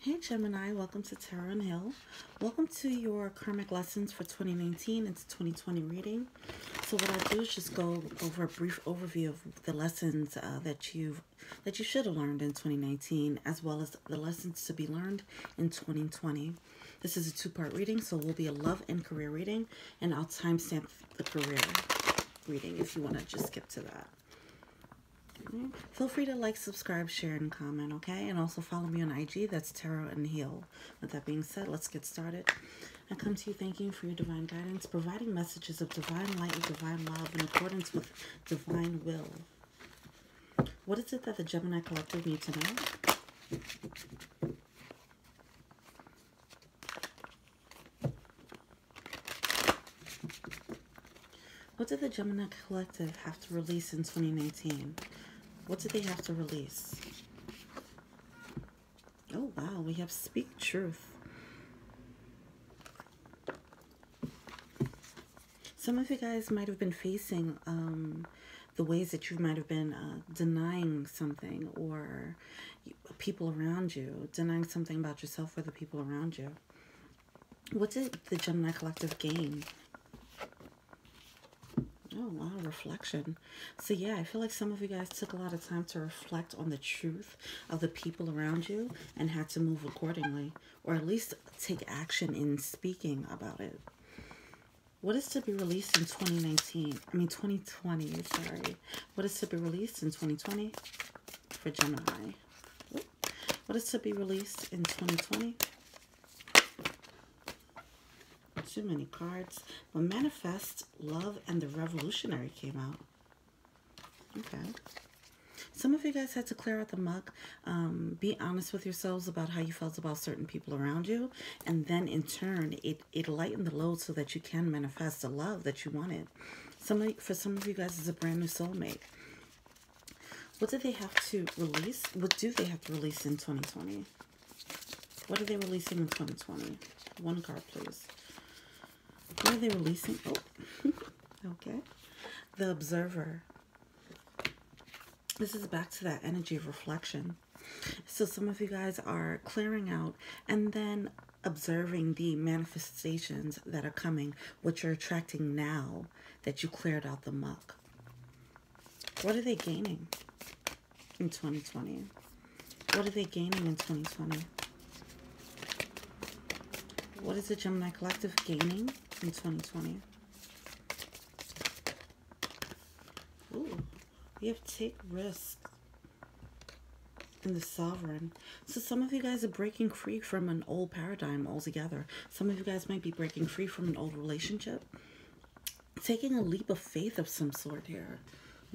Hey Gemini, welcome to Tarot and Hill. Welcome to your karmic lessons for 2019 into 2020 reading. So what I'll do is just go over a brief overview of the lessons that you should have learned in 2019, as well as the lessons to be learned in 2020. This is a two-part reading, so it will be a love and career reading, and I'll timestamp the career reading if you want to just skip to that. Feel free to like, subscribe, share, and comment, okay? And also follow me on IG. That's Tarot and Heal. With that being said, let's get started. I come to you thanking you for your divine guidance, providing messages of divine light and divine love in accordance with divine will. What is it that the Gemini Collective need to know? What did the Gemini Collective have to release in 2019? What did they have to release? Oh, wow. We have Speak Truth. Some of you guys might have been facing the ways that you might have been denying something, or people around you, denying something about yourself or the people around you. What did the Gemini Collective gain? Oh, wow, reflection. So yeah, I feel like some of you guys took a lot of time to reflect on the truth of the people around you and had to move accordingly, or at least take action in speaking about it. What is to be released in 2020? Sorry. What is to be released in 2020 for Gemini? What is to be released in 2020? Too many cards. But Manifest, Love, and the Revolutionary came out. Okay. Some of you guys had to clear out the muck. Be honest with yourselves about how you felt about certain people around you. And then in turn, it lightened the load so that you can manifest the love that you wanted. For some of you guys, it's a brand new soulmate. What do they have to release? What do they have to release in 2020? What are they releasing in 2020? One card, please. What are they releasing? Oh, okay. The Observer. This is back to that energy of reflection. So some of you guys are clearing out and then observing the manifestations that are coming, what you're attracting now that you cleared out the muck. What are they gaining in 2020? What are they gaining in 2020? What is the Gemini Collective gaining in 2020? Ooh, we have Take Risks and the Sovereign. So some of you guys are breaking free from an old paradigm altogether. Some of you guys might be breaking free from an old relationship. Taking a leap of faith of some sort here.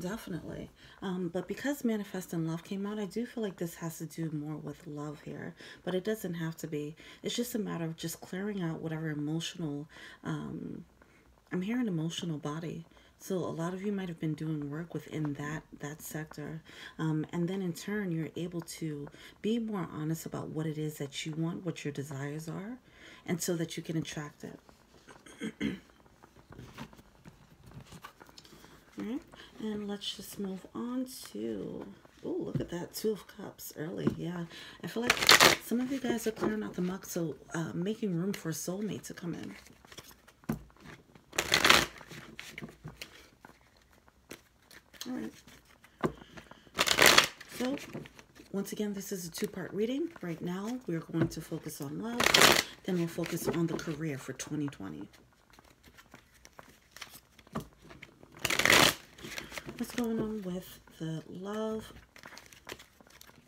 Definitely. But because Manifest and Love came out, I do feel like this has to do more with love here. But it doesn't have to be. It's just a matter of just clearing out whatever emotional... I'm hearing emotional body. So a lot of you might have been doing work within that sector. And then in turn, you're able to be more honest about what it is that you want, what your desires are, and so that you can attract it. All right. And let's just move on to, oh, look at that, Two of Cups early. Yeah, I feel like some of you guys are clearing out the muck, so making room for a soulmate to come in. All right. So, once again, this is a two-part reading. Right now, we're going to focus on love, then we'll focus on the career for 2020. What's going on with the love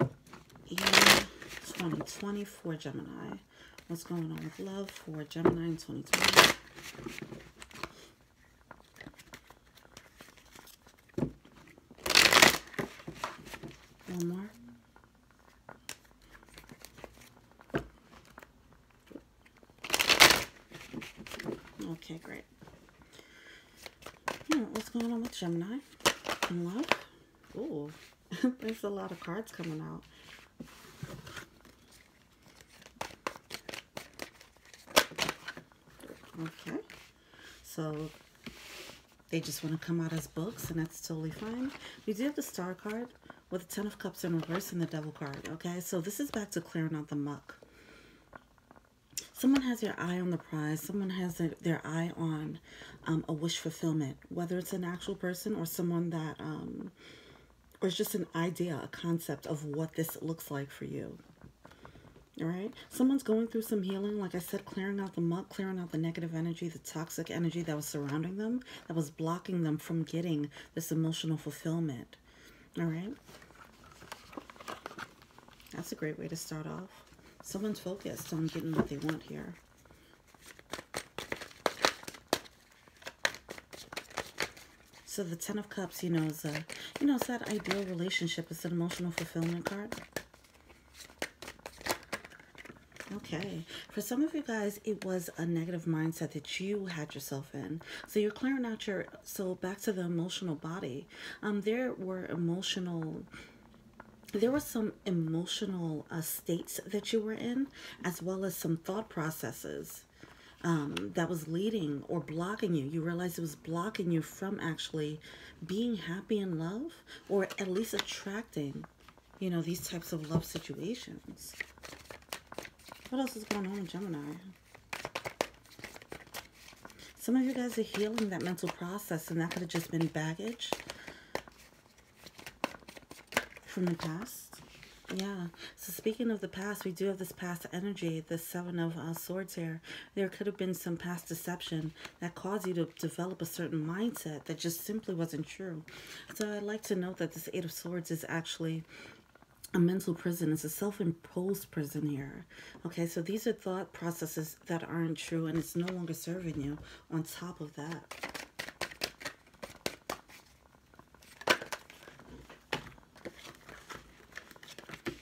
in 2020 for Gemini? What's going on with love for Gemini in 2020? One more. Okay, great. What's going on with Gemini? Love. Ooh, there's a lot of cards coming out. Okay, so they just want to come out as books, and that's totally fine. We do have the Star card, with the Ten of Cups in reverse and the Devil card, okay? So this is back to clearing out the muck. Someone has their eye on the prize. Someone has their eye on a wish fulfillment, whether it's an actual person or someone that, or it's just an idea, a concept of what this looks like for you. All right. Someone's going through some healing. Like I said, clearing out the muck, clearing out the negative energy, the toxic energy that was surrounding them, that was blocking them from getting this emotional fulfillment. All right. That's a great way to start off. Someone's focused on getting what they want here. So the Ten of Cups, you know, is it's that ideal relationship. It's an emotional fulfillment card. Okay, for some of you guys, it was a negative mindset that you had yourself in. So you're clearing out so back to the emotional body. There were some emotional states that you were in, as well as some thought processes that was leading or blocking you. You realized it was blocking you from actually being happy in love, or at least attracting, these types of love situations. What else is going on in Gemini? Some of you guys are healing that mental process, and that could have just been baggage from the past. Yeah. So speaking of the past, we do have this past energy, the Seven of Swords here. There could have been some past deception that caused you to develop a certain mindset that just simply wasn't true. So I'd like to note that this Eight of Swords is actually a mental prison. It's a self-imposed prison here. Okay, so these are thought processes that aren't true, and it's no longer serving you on top of that.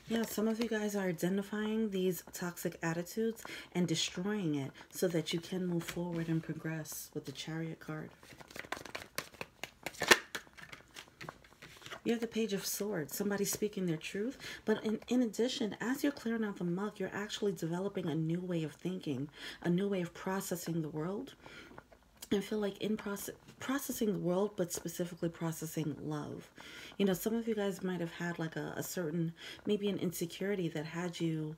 Yeah, some of you guys are identifying these toxic attitudes and destroying it so that you can move forward and progress with the Chariot card. You have the Page of Swords, somebody speaking their truth. But in addition, as you're clearing out the muck, you're actually developing a new way of thinking, a new way of processing the world. I feel like in processing the world, but specifically processing love. Some of you guys might have had like a certain, maybe an insecurity that had you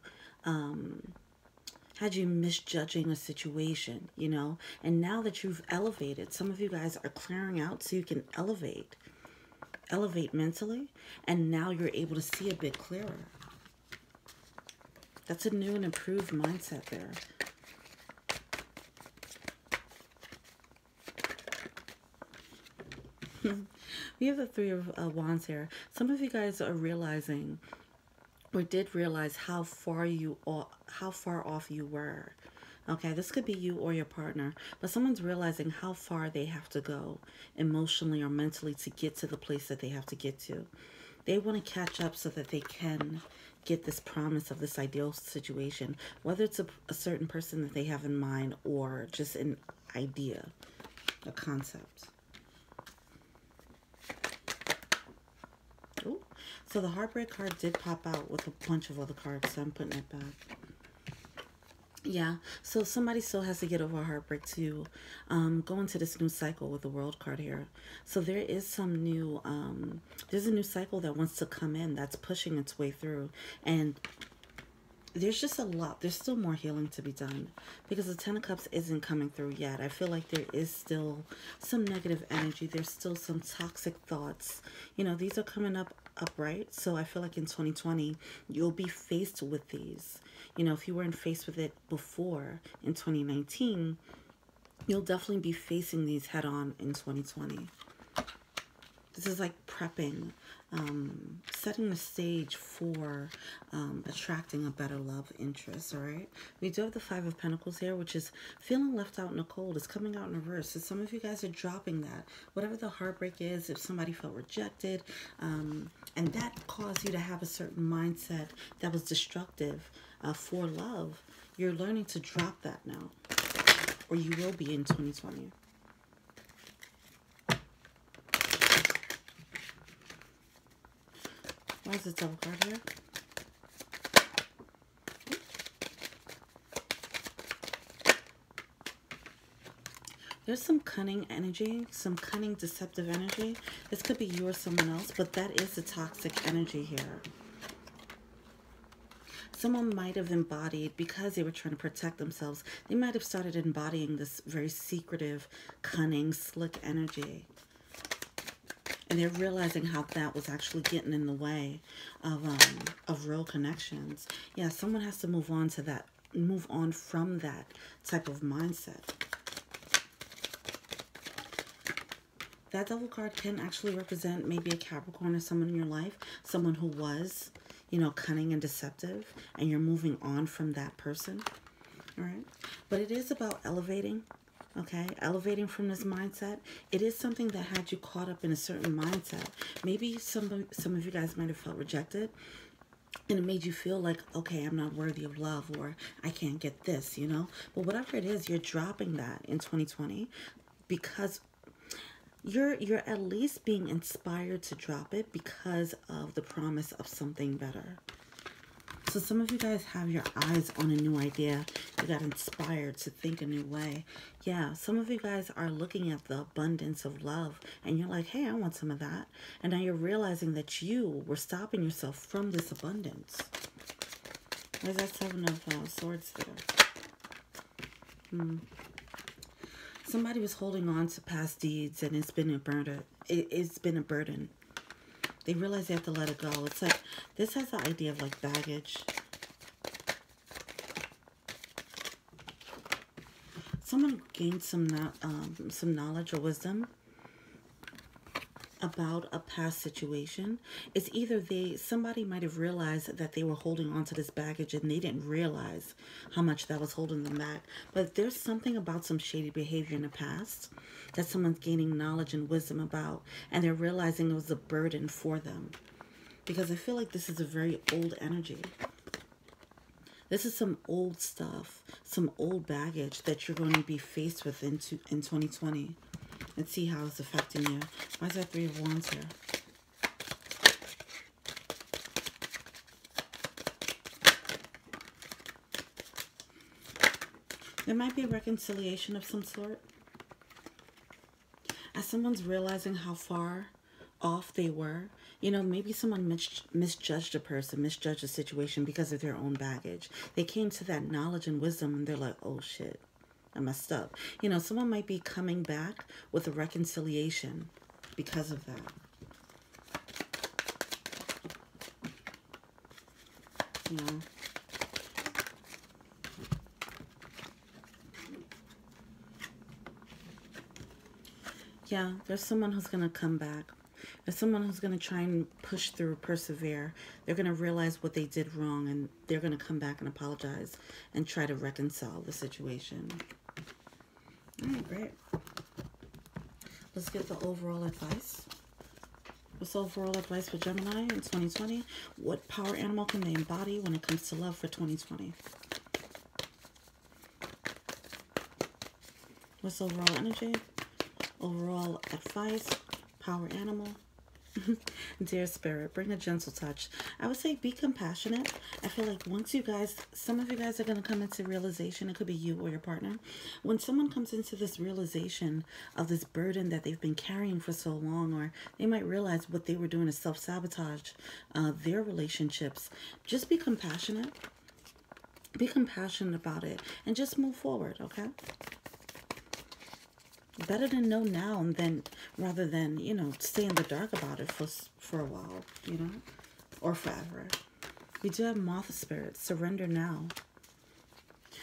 misjudging a situation, and now that you've elevated, some of you guys are clearing out so you can elevate mentally, and now you're able to see a bit clearer. That's a new and improved mindset there. We have the Three of Wands here. Some of you guys are realizing, or did realize, how far off you were. Okay, this could be you or your partner, but someone's realizing how far they have to go emotionally or mentally to get to the place that they have to get to. They want to catch up so that they can get this promise of this ideal situation, whether it's a certain person that they have in mind or just an idea, a concept. Ooh. So the Heartbreak card did pop out with a bunch of other cards, so I'm putting it back. Yeah, so somebody still has to get over heartbreak to go into this new cycle with the World card here. So there is some new, there's a new cycle that wants to come in that's pushing its way through. And there's just a lot. There's still more healing to be done because the Ten of Cups isn't coming through yet. I feel like there is still some negative energy. There's still some toxic thoughts. These are coming up upright. So I feel like in 2020, you'll be faced with these. If you weren't faced with it before in 2019, you'll definitely be facing these head on in 2020. This is like prepping, setting the stage for attracting a better love interest, all right? We do have the Five of Pentacles here, which is feeling left out in the cold. It's coming out in reverse. So some of you guys are dropping that. Whatever the heartbreak is, if somebody felt rejected, and that caused you to have a certain mindset that was destructive for love, you're learning to drop that now, or you will be in 2020. Why is the Devil card here? There's some cunning energy, some cunning deceptive energy. This could be you or someone else, but that is the toxic energy here. someone might have embodied, because they were trying to protect themselves, they might have started embodying this very secretive, cunning, slick energy. And they're realizing how that was actually getting in the way of real connections. Yeah, someone has to move on to that, move on from that type of mindset. That Devil card can actually represent maybe a Capricorn or someone in your life, someone who was, you know, cunning and deceptive, and you're moving on from that person. All right. But it is about elevating. Okay, elevating from this mindset. It is something that had you caught up in a certain mindset. Maybe some of you guys might have felt rejected, and it made you feel like, okay, I'm not worthy of love, or I can't get this, you know. But whatever it is, you're dropping that in 2020 because you're at least being inspired to drop it because of the promise of something better. So some of you guys have your eyes on a new idea. You got inspired to think a new way. Yeah, some of you guys are looking at the abundance of love and you're like, hey, I want some of that. And now you're realizing that you were stopping yourself from this abundance. Where's that Seven of Swords there? Somebody was holding on to past deeds and it's been a burden. It's been a burden. They realize they have to let it go. It's like, this has the idea of like baggage. Someone gained some knowledge or wisdom about a past situation. It's either somebody might have realized that they were holding on to this baggage and they didn't realize how much that was holding them back. But there's something about some shady behavior in the past that someone's gaining knowledge and wisdom about, and they're realizing it was a burden for them. Because I feel like this is a very old energy. This is some old stuff, some old baggage that you're going to be faced with in 2020. And see how it's affecting you. Why is that Three of Wands here? There might be a reconciliation of some sort. As someone's realizing how far off they were. You know, maybe someone misjudged a person, misjudged a situation because of their own baggage. They came to that knowledge and wisdom and they're like, oh shit, I messed up. You know, someone might be coming back with a reconciliation because of that. You know. Yeah, there's someone who's going to come back. There's someone who's going to try and push through, persevere. They're going to realize what they did wrong and they're going to come back and apologize and try to reconcile the situation. All right, great. Let's get the overall advice. What's overall advice for Gemini in 2020? What power animal can they embody when it comes to love for 2020? What's overall energy? Overall advice, power animal. Dear Spirit, bring a gentle touch. I would say be compassionate. I feel like once you guys, some of you guys are going to come into realization, it could be you or your partner. When someone comes into this realization of this burden that they've been carrying for so long, or they might realize what they were doing is self-sabotage their relationships, just be compassionate. Be compassionate about it and just move forward, okay? Better to know now and then, rather than, you know, stay in the dark about it for a while, you know, or forever. We do have Moth Spirit, surrender now.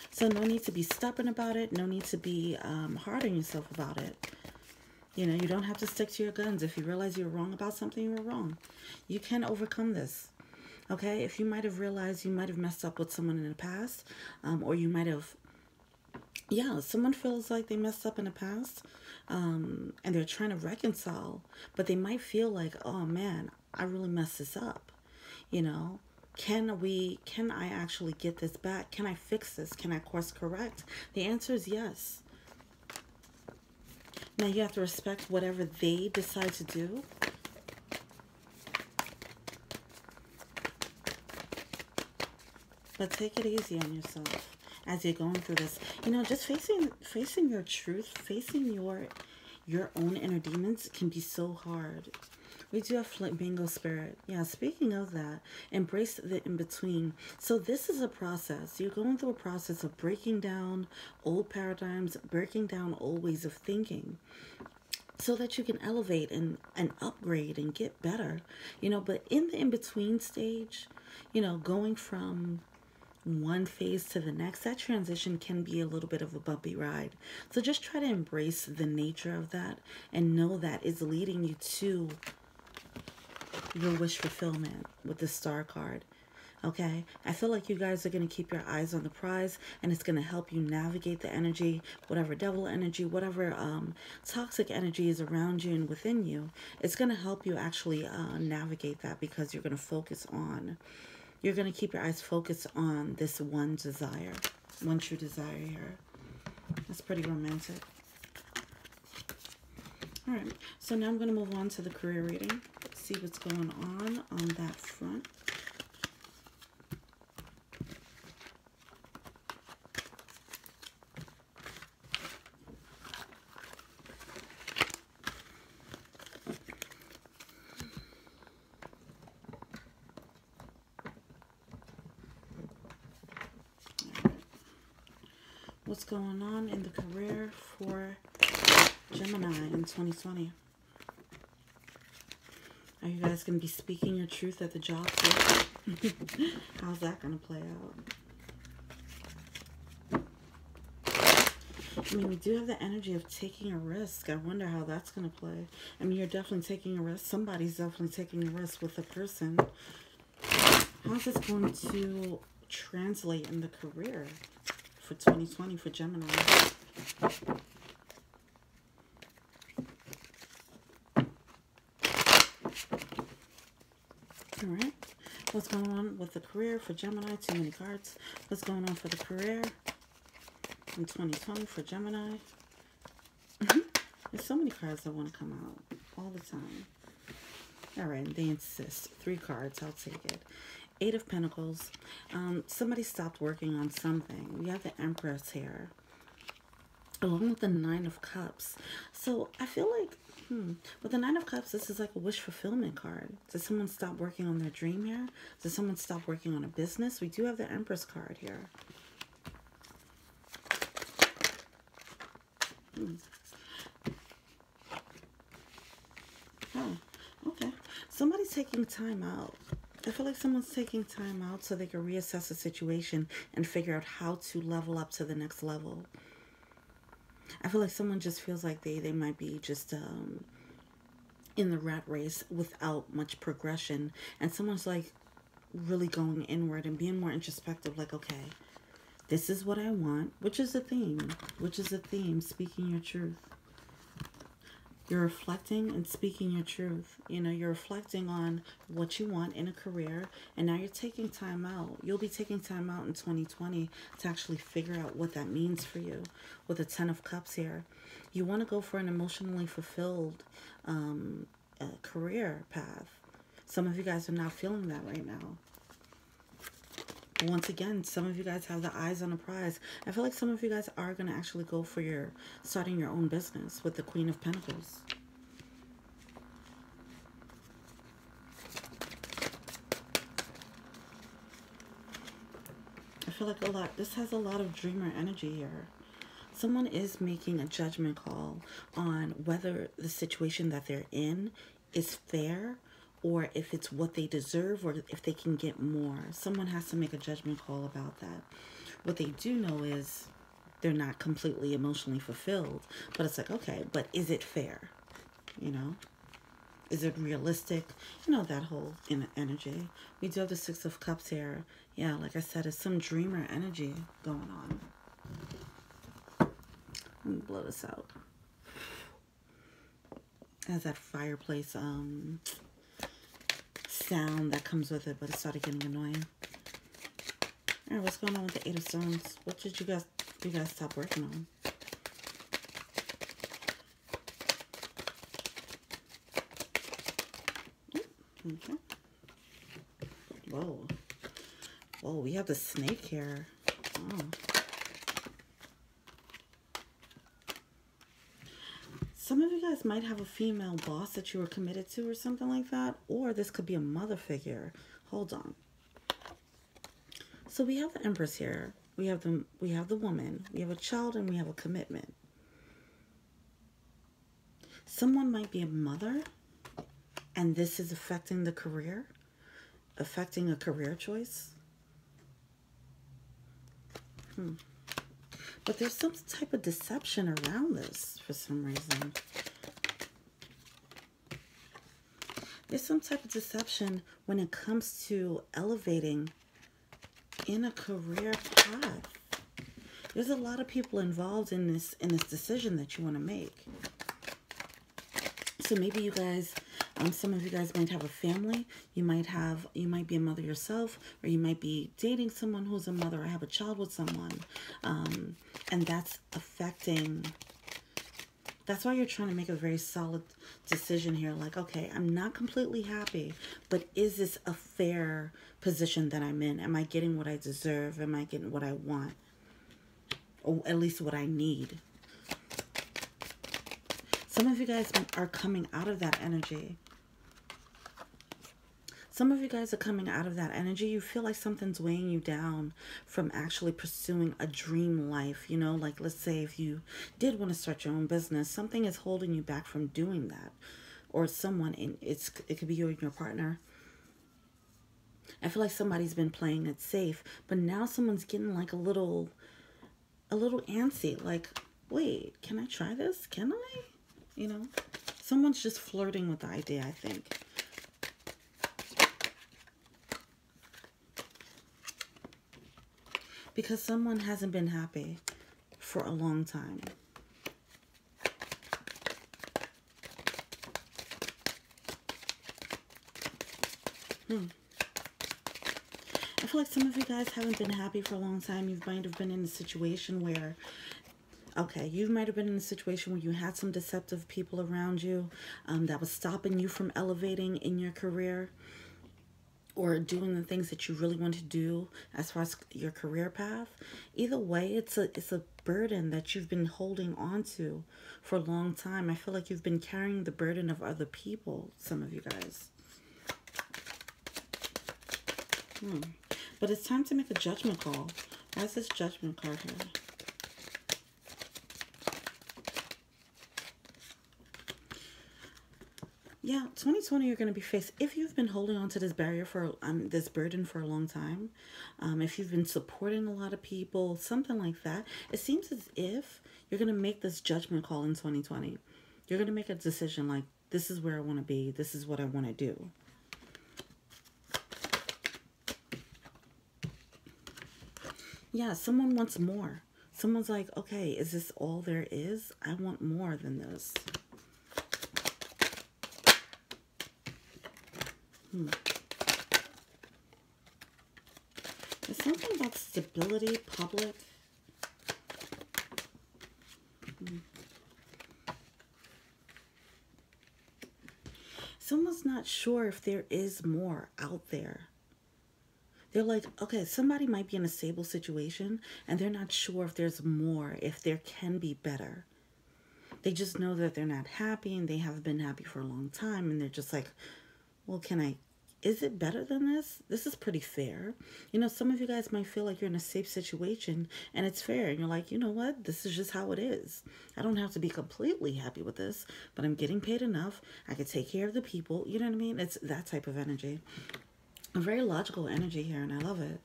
So no need to be stubborn about it. No need to be hard on yourself about it. You know, you don't have to stick to your guns. If you realize you're wrong about something, you're wrong. You can overcome this. Okay? If you might have realized you might have messed up with someone in the past, or you might have, yeah, someone feels like they messed up in the past, and they're trying to reconcile, but they might feel like, oh man, I really messed this up. You know, can I actually get this back? Can I fix this? Can I course correct? The answer is yes. Now you have to respect whatever they decide to do. But take it easy on yourself as you're going through this. You know, just facing your truth, facing your own inner demons can be so hard. We do have Flamingo Spirit. Yeah, speaking of that, embrace the in-between. So this is a process. You're going through a process of breaking down old paradigms, breaking down old ways of thinking, so that you can elevate and upgrade and get better. But in the in-between stage, going from one phase to the next, that transition can be a little bit of a bumpy ride. So just try to embrace the nature of that and know that is leading you to your wish fulfillment with the Star card. Okay, I feel like you guys are going to keep your eyes on the prize, and it's going to help you navigate the energy, whatever devil energy, whatever toxic energy is around you and within you. It's going to help you actually navigate that, because you're going to keep your eyes focused on this one desire, one true desire here. That's pretty romantic. All right, so now I'm going to move on to the career reading. Let's see what's going on that front. What's going on in the career for Gemini in 2020? Are you guys going to be speaking your truth at the job too? How's that going to play out? I mean, we do have the energy of taking a risk. I wonder how that's going to play. I mean, you're definitely taking a risk. Somebody's definitely taking a risk with a person. How's this going to translate in the career for 2020 for Gemini? All right. What's going on with the career for Gemini? Too many cards. What's going on for the career in 2020 for Gemini? There's so many cards that want to come out all the time. All right. They insist. 3 cards. I'll take it. 8 of Pentacles. Somebody stopped working on something. We have the Empress here, along with the 9 of Cups. So I feel like, with the 9 of Cups, this is like a wish fulfillment card. Did someone stop working on their dream here? Did someone stop working on a business? We do have the Empress card here. Oh, okay. Somebody's taking time out. I feel like someone's taking time out so they can reassess the situation and figure out how to level up to the next level. I feel like someone just feels like they might be just in the rat race without much progression. And someone's like really going inward and being more introspective, like, okay, this is what I want, which is a theme. Which is a theme, speaking your truth. You're reflecting and speaking your truth. You're reflecting on what you want in a career, and now you're taking time out. You'll be taking time out in 2020 to actually figure out what that means for you. With the 10 of Cups here, you want to go for an emotionally fulfilled career path. Some of you guys are not feeling that right now. Once again, some of you guys have the eyes on a prize. I feel like some of you guys are going to actually go for starting your own business with the Queen of Pentacles. I feel like this has a lot of dreamer energy here. Someone is making a judgment call on whether the situation that they're in is fair, or if it's what they deserve, or if they can get more. Someone has to make a judgment call about that. What they do know is they're not completely emotionally fulfilled, but it's like, okay, but is it fair? Is it realistic? That whole energy. We do have the 6 of Cups here. Yeah, like I said, it's some dreamer energy going on. Let me blow this out. It has that fireplace sound that comes with it, but it started getting annoying. All right, what's going on with the 8 of Stones? What did you guys stop working on? Okay. Whoa. Whoa, we have the snake here. Oh. Some of you guys might have a female boss that you were committed to or something like that. Or this could be a mother figure. Hold on. So we have the Empress here. We have the woman. We have a child and we have a commitment. Someone might be a mother and this is affecting the career, affecting a career choice. But there's some type of deception around this for some reason. There's some type of deception when it comes to elevating in a career path. There's a lot of people involved in this decision that you want to make. So maybe you guys, some of you guys might have a family. You might be a mother yourself, or you might be dating someone who's a mother, or have a child with someone. And that's affecting, that's why you're trying to make a very solid decision here. Like, okay, I'm not completely happy, but is this a fair position that I'm in? Am I getting what I deserve? Am I getting what I want? Or at least what I need? Some of you guys are coming out of that energy. Some of you guys are coming out of that energy. You feel like something's weighing you down from actually pursuing a dream life. You know, like let's say if you did want to start your own business, something is holding you back from doing that. Or someone, it could be you and your partner. I feel like somebody's been playing it safe, but now someone's getting like a little antsy. Like, wait, can I try this? Can I? You know, someone's just flirting with the idea, I think. Because someone hasn't been happy for a long time. I feel like some of you guys haven't been happy for a long time. You might have been in a situation where, okay, you might have been in a situation where you had some deceptive people around you that was stopping you from elevating in your career or doing the things that you really want to do as far as your career path. Either way, it's a burden that you've been holding on to for a long time. I feel like you've been carrying the burden of other people, some of you guys. But it's time to make a judgment call. Why is this judgment card here? Yeah, 2020 you're going to be faced, if you've been holding on to this barrier for, this burden for a long time, if you've been supporting a lot of people, something like that, it seems as if you're going to make this judgment call in 2020. You're going to make a decision like, this is where I want to be, this is what I want to do. Yeah, someone wants more. Someone's like, okay, is this all there is? I want more than this. There's something about stability, public. Someone's not sure if there is more out there. They're like, okay, somebody might be in a stable situation and they're not sure if there's more, if there can be better. They just know that they're not happy and they haven't been happy for a long time. And they're just like, well, is it better than this? This is pretty fair. You know, some of you guys might feel like you're in a safe situation and it's fair. And you're like, you know what? This is just how it is. I don't have to be completely happy with this, but I'm getting paid enough. I can take care of the people. You know what I mean? It's that type of energy. A very logical energy here, and I love it.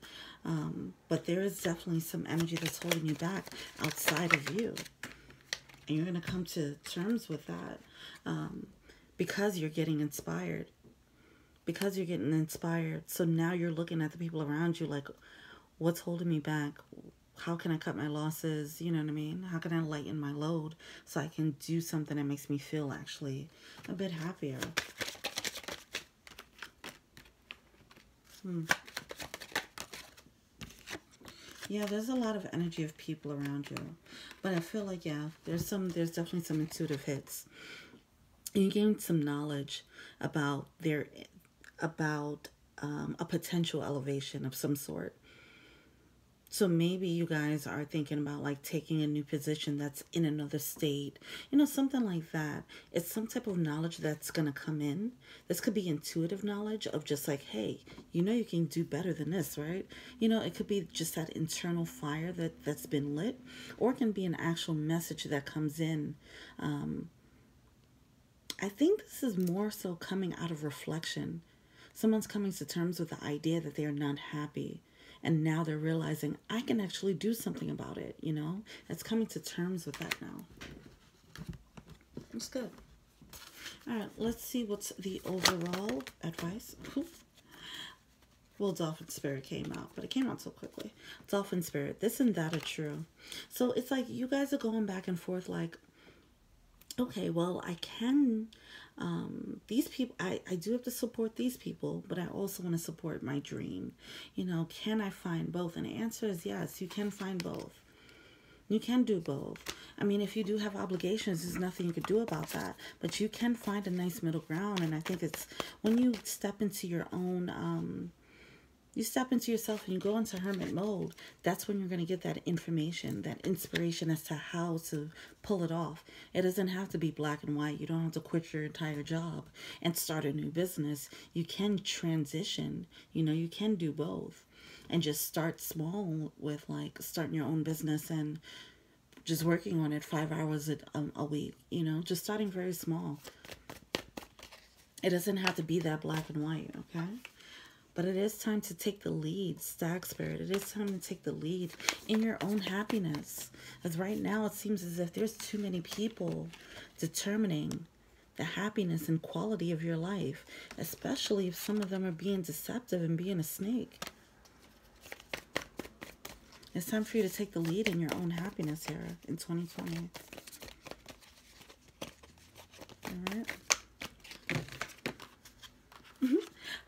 But there is definitely some energy that's holding you back outside of you. And you're going to come to terms with that because you're getting inspired. Because you're getting inspired. So now you're looking at the people around you like, what's holding me back? How can I cut my losses? You know what I mean? How can I lighten my load so I can do something that makes me feel actually a bit happier? Yeah, there's a lot of energy of people around you. But I feel like, yeah, there's definitely some intuitive hits. And you gain some knowledge about a potential elevation of some sort. So So maybe you guys are thinking about like taking a new position that's in another state, you know, something like that. It's some type of knowledge that's going to come in. This could be intuitive knowledge of just like, hey, you know, you can do better than this, right? You know, it could be just that internal fire that's been lit, or it can be an actual message that comes in. I think this is more so coming out of reflection. Someone's coming to terms with the idea that they are not happy. And now they're realizing I can actually do something about it, you know? It's coming to terms with that now. It's good. All right, let's see what's the overall advice. Well, Dolphin Spirit came out, but it came out so quickly. Dolphin Spirit, this and that are true. So it's like you guys are going back and forth like, okay, well, I can, these people, I do have to support these people, but I also want to support my dream. You know, can I find both? And the answer is yes, you can find both. You can do both. I mean, if you do have obligations, there's nothing you could do about that, but you can find a nice middle ground. And I think it's when you step into your own, you step into yourself and you go into hermit mode, that's when you're going to get that information, that inspiration as to how to pull it off. It doesn't have to be black and white. You don't have to quit your entire job and start a new business. You can transition, you know, you can do both. And just start small with like starting your own business and just working on it 5 hours a week, you know, just starting very small. It doesn't have to be that black and white, okay? But it is time to take the lead, Stag Spirit. It is time to take the lead in your own happiness. As right now, it seems as if there's too many people determining the happiness and quality of your life, especially if some of them are being deceptive and being a snake. It's time for you to take the lead in your own happiness here in 2020. All right.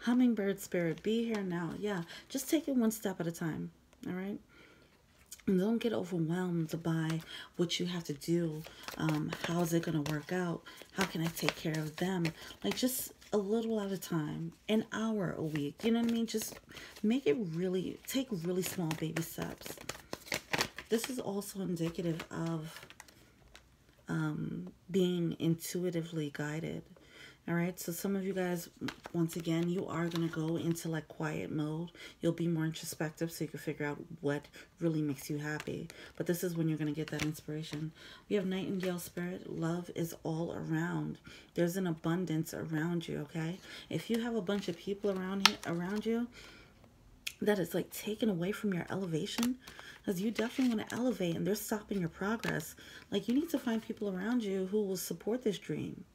Hummingbird Spirit, be here now. Yeah, just take it one step at a time, all right? And don't get overwhelmed by what you have to do. How is it going to work out? How can I take care of them? Like, just a little at a time, an hour a week. You know what I mean? Just make it really, take really small baby steps. This is also indicative of being intuitively guided. All right, so some of you guys, once again, you are going to go into like quiet mode. You'll be more introspective so you can figure out what really makes you happy. But this is when you're going to get that inspiration. We have Nightingale Spirit. Love is all around. There's an abundance around you, okay? If you have a bunch of people around you that is like taken away from your elevation, because you definitely want to elevate and they're stopping your progress, like you need to find people around you who will support this dream.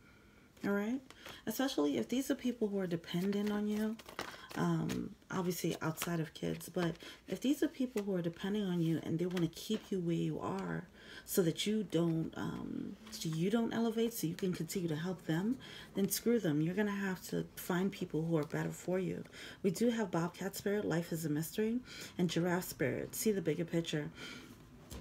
All right, especially if these are people who are dependent on you, obviously outside of kids, but if these are people who are depending on you and they want to keep you where you are so that you don't elevate, so you can continue to help them, then screw them. You're going to have to find people who are better for you. We do have Bobcat Spirit, Life is a Mystery, and Giraffe Spirit, See the Bigger Picture.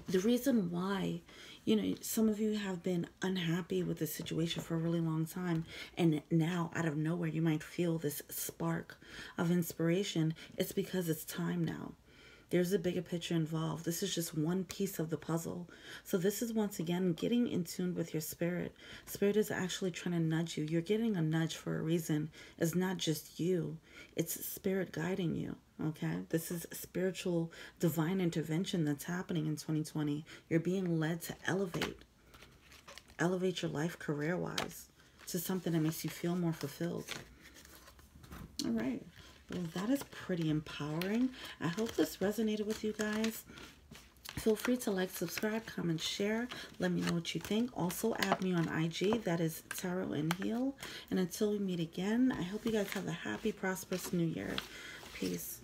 The reason why, you know, some of you have been unhappy with the situation for a really long time, and now out of nowhere you might feel this spark of inspiration. It's because it's time now. There's a bigger picture involved. This is just one piece of the puzzle. So this is once again getting in tune with your spirit. Spirit is actually trying to nudge you. You're getting a nudge for a reason. It's not just you. It's spirit guiding you. Okay, this is spiritual divine intervention that's happening in 2020. You're being led to elevate your life career-wise to something that makes you feel more fulfilled. All right, well, that is pretty empowering. I hope this resonated with you guys. Feel free to like, subscribe, comment, share. Let me know what you think. Also, add me on IG. That is Tarot and Heal. And until we meet again, I hope you guys have a happy, prosperous new year. Peace.